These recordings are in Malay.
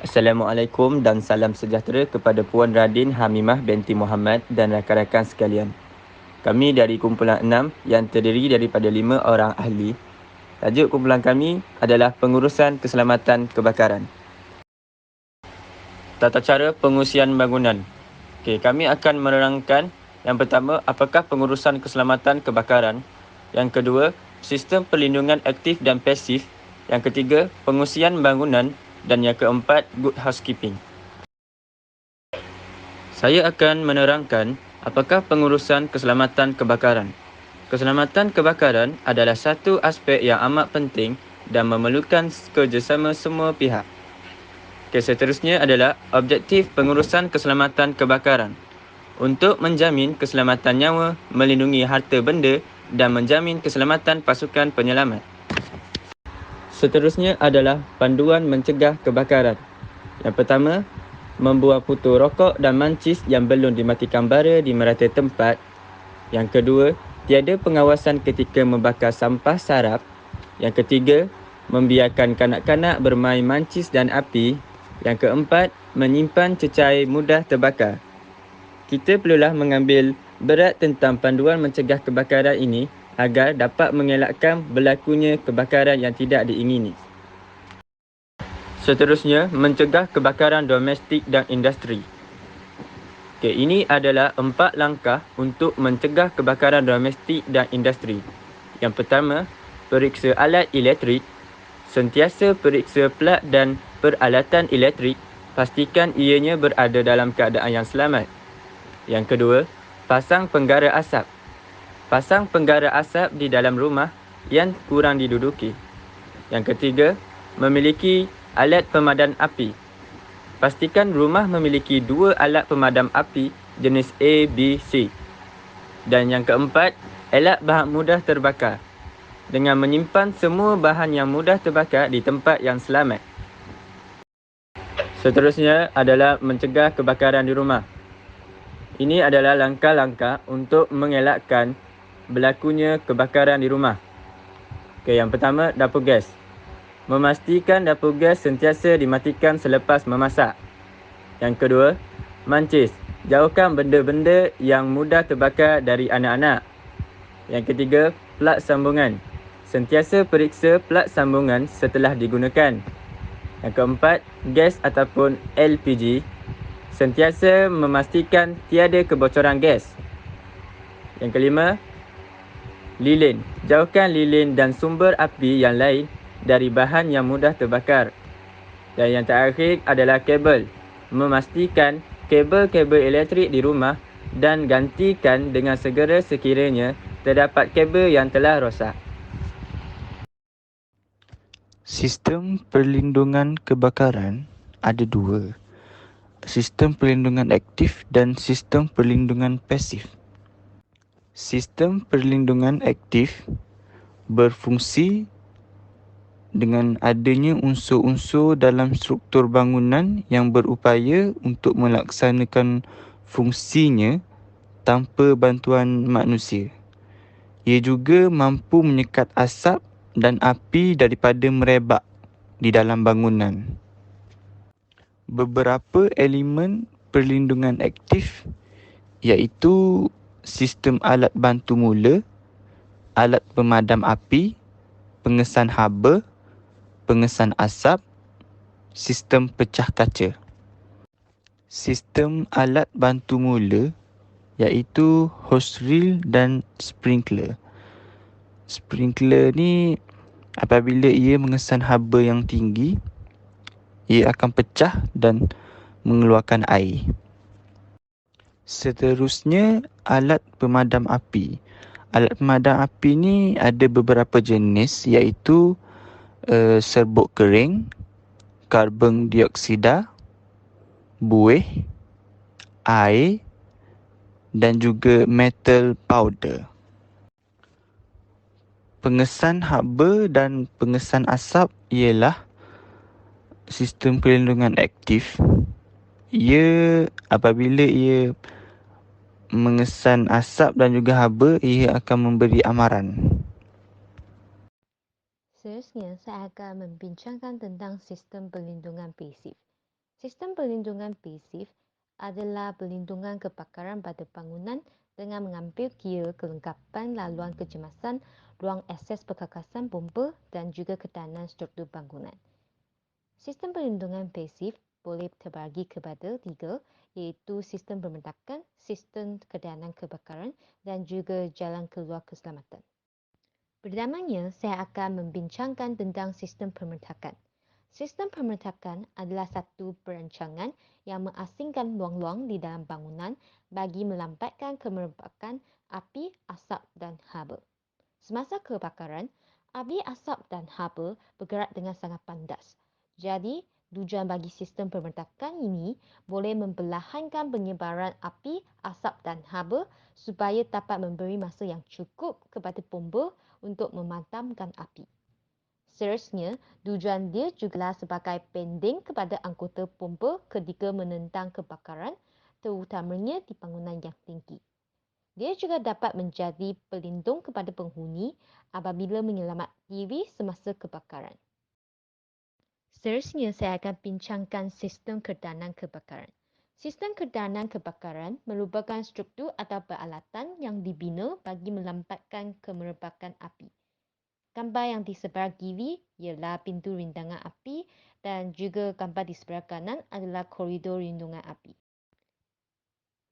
Assalamualaikum dan salam sejahtera kepada Puan Radin Hamimah binti Muhammad dan rakan-rakan sekalian. Kami dari kumpulan 6 yang terdiri daripada 5 orang ahli. Tajuk kumpulan kami adalah pengurusan keselamatan kebakaran. Tata cara pengusian bangunan. Kami akan menerangkan yang pertama, apakah pengurusan keselamatan kebakaran. Yang kedua, sistem perlindungan aktif dan pasif. Yang ketiga, pengusian bangunan. Dan yang keempat, good housekeeping. Saya akan menerangkan apakah pengurusan keselamatan kebakaran. Keselamatan kebakaran adalah satu aspek yang amat penting dan memerlukan kerjasama semua pihak. Seterusnya adalah objektif pengurusan keselamatan kebakaran. Untuk menjamin keselamatan nyawa, melindungi harta benda dan menjamin keselamatan pasukan penyelamat. Seterusnya adalah panduan mencegah kebakaran. Yang pertama, membuang putu rokok dan mancis yang belum dimatikan bara di merata tempat. Yang kedua, tiada pengawasan ketika membakar sampah sarap. Yang ketiga, membiarkan kanak-kanak bermain mancis dan api. Yang keempat, menyimpan cecair mudah terbakar. Kita perlulah mengambil berat tentang panduan mencegah kebakaran ini agar dapat mengelakkan berlakunya kebakaran yang tidak diingini. Seterusnya, mencegah kebakaran domestik dan industri. Ini adalah 4 langkah untuk mencegah kebakaran domestik dan industri. Yang pertama, periksa alat elektrik. Sentiasa periksa plug dan peralatan elektrik. Pastikan ianya berada dalam keadaan yang selamat. Yang kedua, pasang penggara asap. Pasang penggara asap di dalam rumah yang kurang diduduki. Yang ketiga, memiliki alat pemadam api. Pastikan rumah memiliki 2 alat pemadam api jenis A, B, C. Dan yang keempat, elak bahan mudah terbakar. Dengan menyimpan semua bahan yang mudah terbakar di tempat yang selamat. Seterusnya adalah mencegah kebakaran di rumah. Ini adalah langkah-langkah untuk mengelakkan berlakunya kebakaran di rumah. Yang pertama, dapur gas. Memastikan dapur gas sentiasa dimatikan selepas memasak. Yang kedua, mancis. Jauhkan benda-benda yang mudah terbakar dari anak-anak. Yang ketiga, plug sambungan. Sentiasa periksa plug sambungan setelah digunakan. Yang keempat, gas ataupun LPG. Sentiasa memastikan tiada kebocoran gas. Yang kelima, lilin. Jauhkan lilin dan sumber api yang lain dari bahan yang mudah terbakar. Dan yang terakhir adalah kabel. Memastikan kabel-kabel elektrik di rumah dan gantikan dengan segera sekiranya terdapat kabel yang telah rosak. Sistem perlindungan kebakaran ada 2. Sistem perlindungan aktif dan sistem perlindungan pasif. Sistem perlindungan aktif berfungsi dengan adanya unsur-unsur dalam struktur bangunan yang berupaya untuk melaksanakan fungsinya tanpa bantuan manusia. Ia juga mampu menyekat asap dan api daripada merebak di dalam bangunan. Beberapa elemen perlindungan aktif iaitu sistem alat bantu mula, alat pemadam api, pengesan haba, pengesan asap, sistem pecah kaca. Sistem alat bantu mula iaitu hose reel dan sprinkler. Sprinkler ni apabila ia mengesan haba yang tinggi, ia akan pecah dan mengeluarkan air. Seterusnya, alat pemadam api. Alat pemadam api ni ada beberapa jenis iaitu serbuk kering, karbon dioksida, buih, air dan juga metal powder. Pengesan haba dan pengesan asap ialah sistem perlindungan aktif. Ia apabila ia mengesan asap dan juga haba, ia akan memberi amaran. Seterusnya, saya akan membincangkan tentang sistem perlindungan pasif. Sistem perlindungan pasif adalah perlindungan kebakaran pada bangunan dengan mengambil kira kelengkapan laluan kecemasan, ruang akses perkakasan bomba dan juga ketahanan struktur bangunan. Sistem perlindungan pasif boleh terbagi kepada 3, iaitu sistem pembendakan, sistem ketahanan kebakaran dan juga jalan keluar keselamatan. Pertamanya, saya akan membincangkan tentang sistem pembendakan. Sistem pembendakan adalah satu perancangan yang mengasingkan ruang-ruang di dalam bangunan bagi melambatkan kemerempakan api, asap dan haba. Semasa kebakaran, api, asap dan haba bergerak dengan sangat pandas. Jadi, tujuan bagi sistem pembendakan ini boleh memperlahankan penyebaran api, asap dan haba supaya dapat memberi masa yang cukup kepada pompa untuk memadamkan api. Seterusnya, tujuan dia jugalah sebagai pending kepada anggota pompa ketika menentang kebakaran, terutamanya di bangunan yang tinggi. Dia juga dapat menjadi pelindung kepada penghuni apabila menyelamat diri semasa kebakaran. Seterusnya, saya akan bincangkan sistem kedanan kebakaran. Sistem kedanan kebakaran merupakan struktur atau peralatan yang dibina bagi melambatkan kemerempakan api. Gambar yang di sebelah kiri ialah pintu rintangan api dan juga gambar di sebelah kanan adalah koridor rintangan api.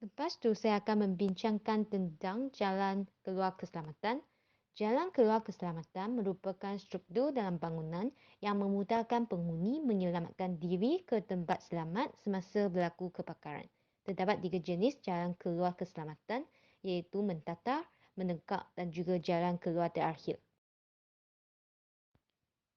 Lepas tu saya akan membincangkan tentang jalan keluar keselamatan. Jalan keluar keselamatan merupakan struktur dalam bangunan yang memudahkan penghuni menyelamatkan diri ke tempat selamat semasa berlaku kebakaran. Terdapat 3 jenis jalan keluar keselamatan iaitu mentatar, menegak dan juga jalan keluar terakhir.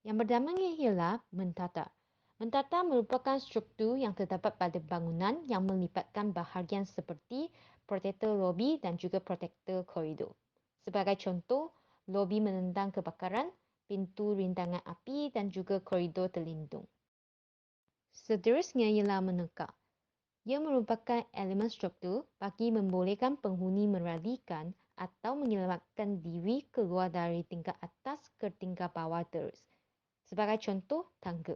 Yang pertamanya ialah mentatar. Mentatar merupakan struktur yang terdapat pada bangunan yang melibatkan bahagian seperti protektor lobi dan juga protektor koridor. Sebagai contoh, lobi menentang kebakaran, pintu rintangan api dan juga koridor terlindung. Seterusnya ialah menegak. Ia merupakan elemen struktur bagi membolehkan penghuni meralikan atau menyelamatkan diri keluar dari tingkat atas ke tingkat bawah terus. Sebagai contoh, tangga.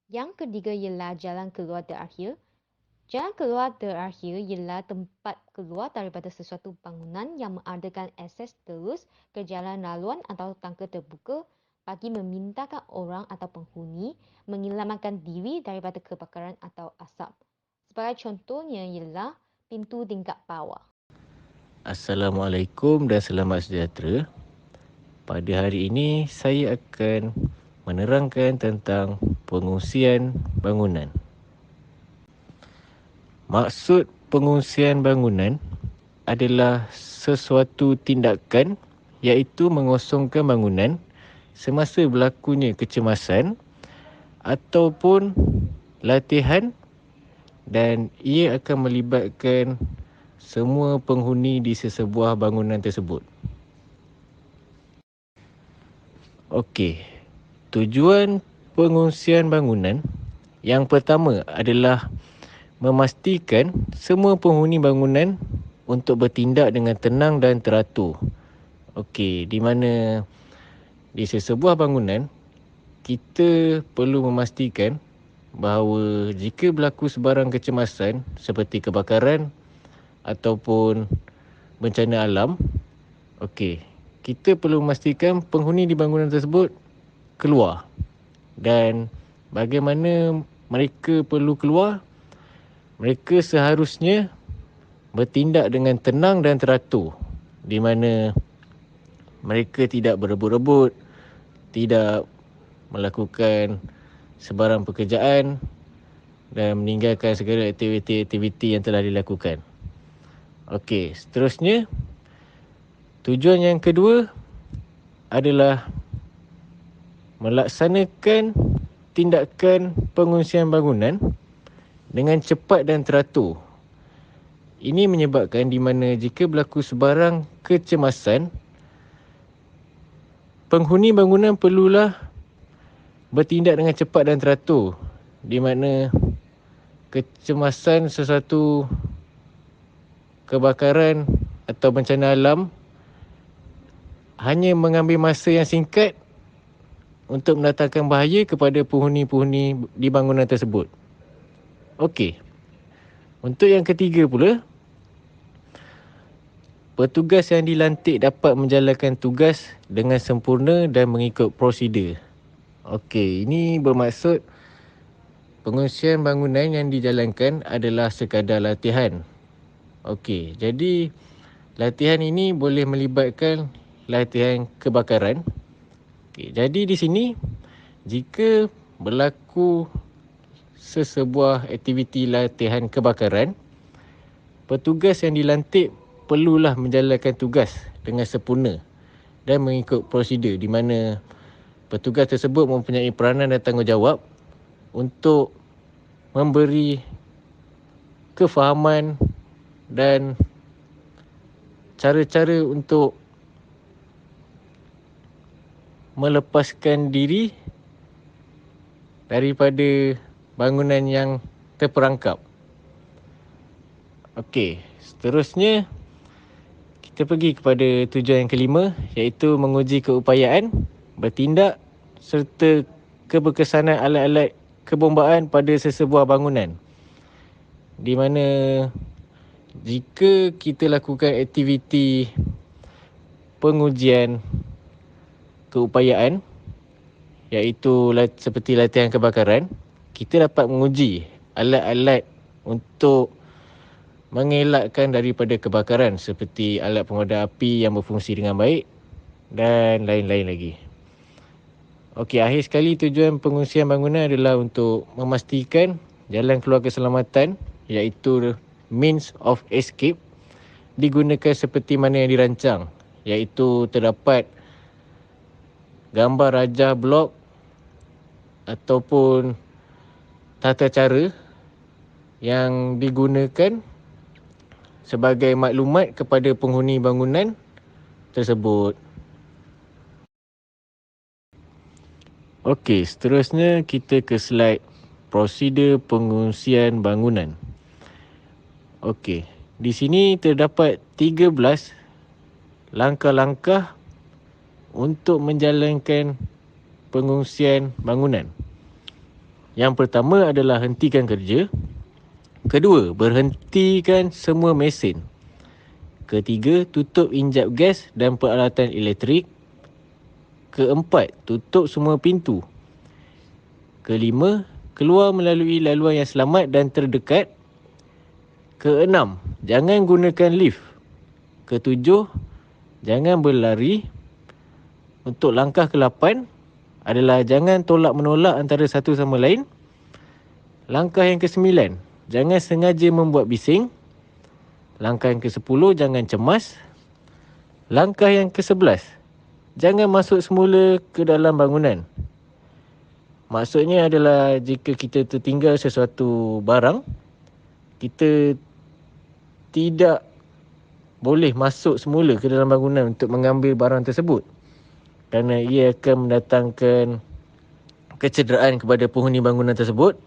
Yang ketiga ialah jalan keluar terakhir. Jalan keluar terakhir ialah tempat keluar daripada sesuatu bangunan yang mengadakan akses terus ke jalan laluan atau tangga terbuka bagi memintakan orang atau penghuni menyelamatkan diri daripada kebakaran atau asap. Sebagai contohnya ialah pintu tingkat bawah. Assalamualaikum dan selamat sejahtera. Pada hari ini saya akan menerangkan tentang pengungsian bangunan. Maksud pengungsian bangunan adalah sesuatu tindakan iaitu mengosongkan bangunan semasa berlakunya kecemasan ataupun latihan dan ia akan melibatkan semua penghuni di sesebuah bangunan tersebut. Okey, tujuan pengungsian bangunan yang pertama adalah memastikan semua penghuni bangunan untuk bertindak dengan tenang dan teratur. Okey, di mana di sesebuah bangunan kita perlu memastikan bahawa jika berlaku sebarang kecemasan seperti kebakaran ataupun bencana alam, okey, kita perlu memastikan penghuni di bangunan tersebut keluar. Dan bagaimana mereka perlu keluar? Mereka seharusnya bertindak dengan tenang dan teratur, di mana mereka tidak berebut-rebut, tidak melakukan sebarang pekerjaan dan meninggalkan segala aktiviti-aktiviti yang telah dilakukan. Okey, seterusnya tujuan yang kedua adalah melaksanakan tindakan pengungsian bangunan dengan cepat dan teratur. Ini menyebabkan di mana jika berlaku sebarang kecemasan, penghuni bangunan perlulah bertindak dengan cepat dan teratur, di mana kecemasan sesuatu kebakaran atau bencana alam hanya mengambil masa yang singkat untuk mendatangkan bahaya kepada penghuni-penghuni di bangunan tersebut. Okey. Untuk yang ketiga pula, petugas yang dilantik dapat menjalankan tugas dengan sempurna dan mengikut prosedur. Okey, ini bermaksud pengungsian bangunan yang dijalankan adalah sekadar latihan. Okey, jadi latihan ini boleh melibatkan latihan kebakaran. Okey, jadi di sini jika berlaku sesebuah aktiviti latihan kebakaran, petugas yang dilantik perlulah menjalankan tugas dengan sempurna dan mengikut prosedur, di mana petugas tersebut mempunyai peranan dan tanggungjawab untuk memberi kefahaman dan cara-cara untuk melepaskan diri daripada bangunan yang terperangkap. Okey, seterusnya kita pergi kepada tujuan yang kelima, iaitu menguji keupayaan, bertindak serta keberkesanan alat-alat kebombaan pada sesebuah bangunan. Di mana jika kita lakukan aktiviti pengujian keupayaan, iaitu seperti latihan kebakaran, kita dapat menguji alat-alat untuk mengelakkan daripada kebakaran seperti alat pemadam api yang berfungsi dengan baik dan lain-lain lagi. Okey, akhir sekali tujuan pengungsian bangunan adalah untuk memastikan jalan keluar keselamatan, iaitu means of escape, digunakan seperti mana yang dirancang, iaitu terdapat gambar rajah blok ataupun tata cara yang digunakan sebagai maklumat kepada penghuni bangunan tersebut. Okey, seterusnya kita ke slide prosedur pengungsian bangunan. Okey, di sini terdapat 13 langkah-langkah untuk menjalankan pengungsian bangunan. Yang pertama adalah hentikan kerja. Kedua, berhentikan semua mesin. Ketiga, tutup injap gas dan peralatan elektrik. Keempat, tutup semua pintu. Kelima, keluar melalui laluan yang selamat dan terdekat. Keenam, jangan gunakan lift. Ketujuh, jangan berlari. Untuk langkah ke-8 adalah jangan tolak-menolak antara satu sama lain. Langkah yang ke-9, jangan sengaja membuat bising. Langkah yang ke-10, jangan cemas. Langkah yang ke-11, jangan masuk semula ke dalam bangunan. Maksudnya adalah jika kita tertinggal sesuatu barang, kita tidak boleh masuk semula ke dalam bangunan untuk mengambil barang tersebut, kerana ia akan mendatangkan kecederaan kepada penghuni bangunan tersebut.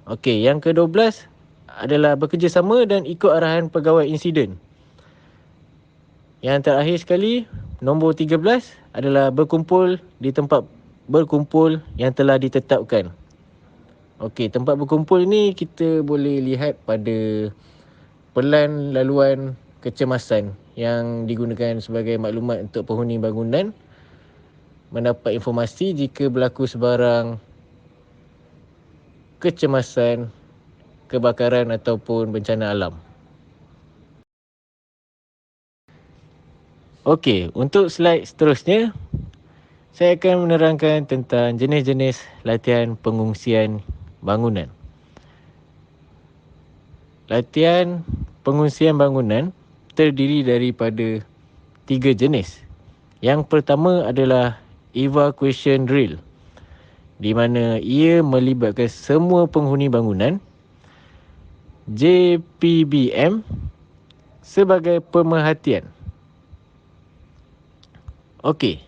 Okey, yang ke-12 adalah bekerjasama dan ikut arahan pegawai insiden. Yang terakhir sekali, nombor 13 adalah berkumpul di tempat berkumpul yang telah ditetapkan. Okey, tempat berkumpul ini kita boleh lihat pada pelan laluan kecemasan yang digunakan sebagai maklumat untuk penghuni bangunan mendapat informasi jika berlaku sebarang kecemasan, kebakaran ataupun bencana alam. Okey, untuk slide seterusnya, saya akan menerangkan tentang jenis-jenis latihan pengungsian bangunan. Latihan pengungsian bangunan terdiri daripada 3 jenis. Yang pertama adalah evacuation drill, di mana ia melibatkan semua penghuni bangunan. JPBM sebagai pemerhatian. Okey.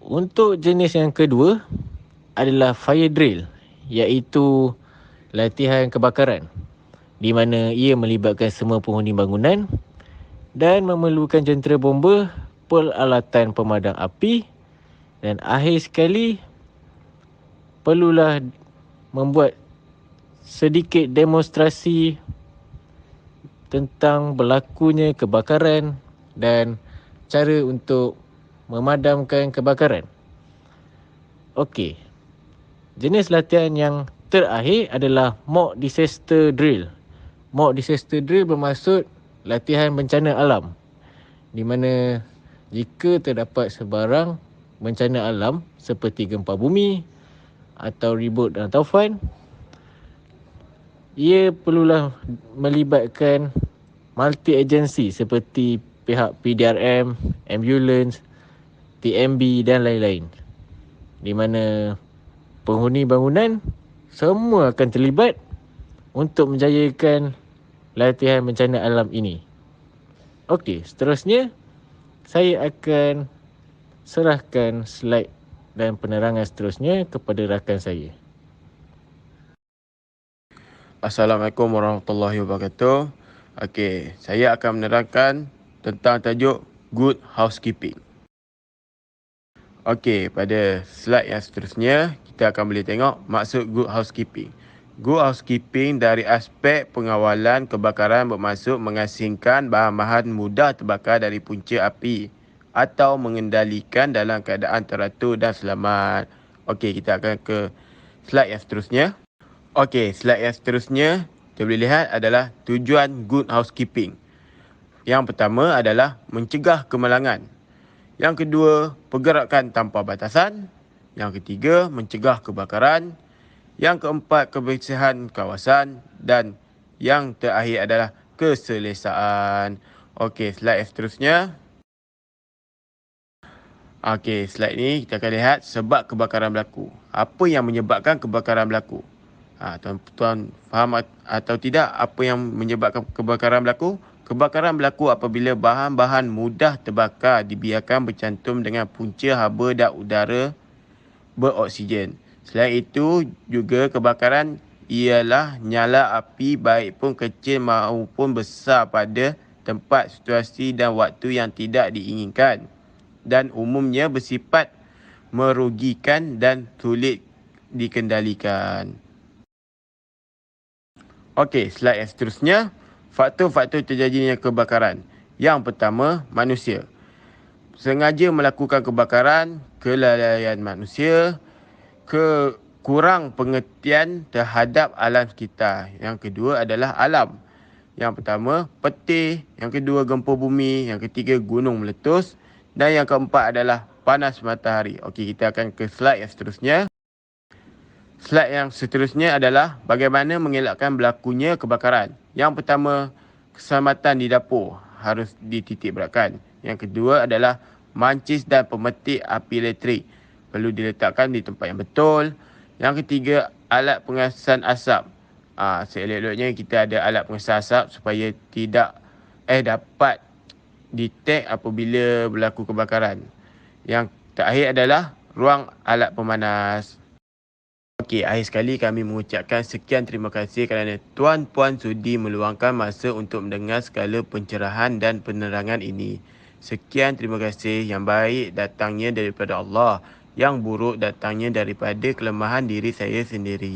Untuk jenis yang kedua adalah fire drill, iaitu latihan kebakaran, di mana ia melibatkan semua penghuni bangunan dan memerlukan jentera bomba, peralatan pemadam api Dan akhir sekali, perlulah membuat sedikit demonstrasi tentang berlakunya kebakaran dan cara untuk memadamkan kebakaran. Okey. Jenis latihan yang terakhir adalah mock disaster drill. Mock disaster drill bermaksud latihan bencana alam, di mana jika terdapat sebarang bencana alam seperti gempa bumi atau ribut dan taufan, ia perlulah melibatkan multi-agensi seperti pihak PDRM, ambulans, TMB dan lain-lain, di mana penghuni bangunan semua akan terlibat untuk menjayakan latihan bencana alam ini. Okey, seterusnya saya akan serahkan slide dan penerangan seterusnya kepada rakan saya. Assalamualaikum warahmatullahi wabarakatuh. Okey, saya akan menerangkan tentang tajuk Good Housekeeping. Okey, pada slide yang seterusnya, kita akan boleh tengok maksud Good Housekeeping. Good Housekeeping dari aspek pengawalan kebakaran bermaksud mengasingkan bahan-bahan mudah terbakar dari punca api atau mengendalikan dalam keadaan teratur dan selamat. Okey, kita akan ke slide yang seterusnya. Okey, slide yang seterusnya kita boleh lihat adalah tujuan Good Housekeeping. Yang pertama adalah mencegah kemalangan. Yang kedua, pergerakan tanpa batasan. Yang ketiga, mencegah kebakaran. Yang keempat, kebersihan kawasan. Dan yang terakhir adalah keselesaan. Okey, slide yang seterusnya. Okey, slide ni kita akan lihat sebab kebakaran berlaku. Apa yang menyebabkan kebakaran berlaku? Tuan-tuan faham atau tidak apa yang menyebabkan kebakaran berlaku? Kebakaran berlaku apabila bahan-bahan mudah terbakar dibiarkan bercantum dengan punca haba dan udara beroksigen. Selain itu, juga kebakaran ialah nyala api baik pun kecil maupun besar pada tempat, situasi dan waktu yang tidak diinginkan dan umumnya bersifat merugikan dan sulit dikendalikan. Okey, slide yang seterusnya. Faktor-faktor terjadinya kebakaran. Yang pertama, manusia. Sengaja melakukan kebakaran, kelalaian manusia, kurang pengertian terhadap alam sekitar. Yang kedua adalah alam. Yang pertama, petir. Yang kedua, gempa bumi. Yang ketiga, gunung meletus. Dan yang keempat adalah panas matahari. Okey, kita akan ke slide yang seterusnya. Slide yang seterusnya adalah bagaimana mengelakkan berlakunya kebakaran. Yang pertama, keselamatan di dapur harus dititik beratkan. Yang kedua adalah mancis dan pemetik api elektrik perlu diletakkan di tempat yang betul. Yang ketiga, alat pengasan asap. Seelok-eloknya kita ada alat pengasan asap supaya tidak dapat detect apabila berlaku kebakaran. Yang terakhir adalah ruang alat pemanas. Okey, akhir sekali kami mengucapkan sekian terima kasih kerana tuan-puan sudi meluangkan masa untuk mendengar segala pencerahan dan penerangan ini. Sekian terima kasih. Yang baik datangnya daripada Allah, yang buruk datangnya daripada kelemahan diri saya sendiri.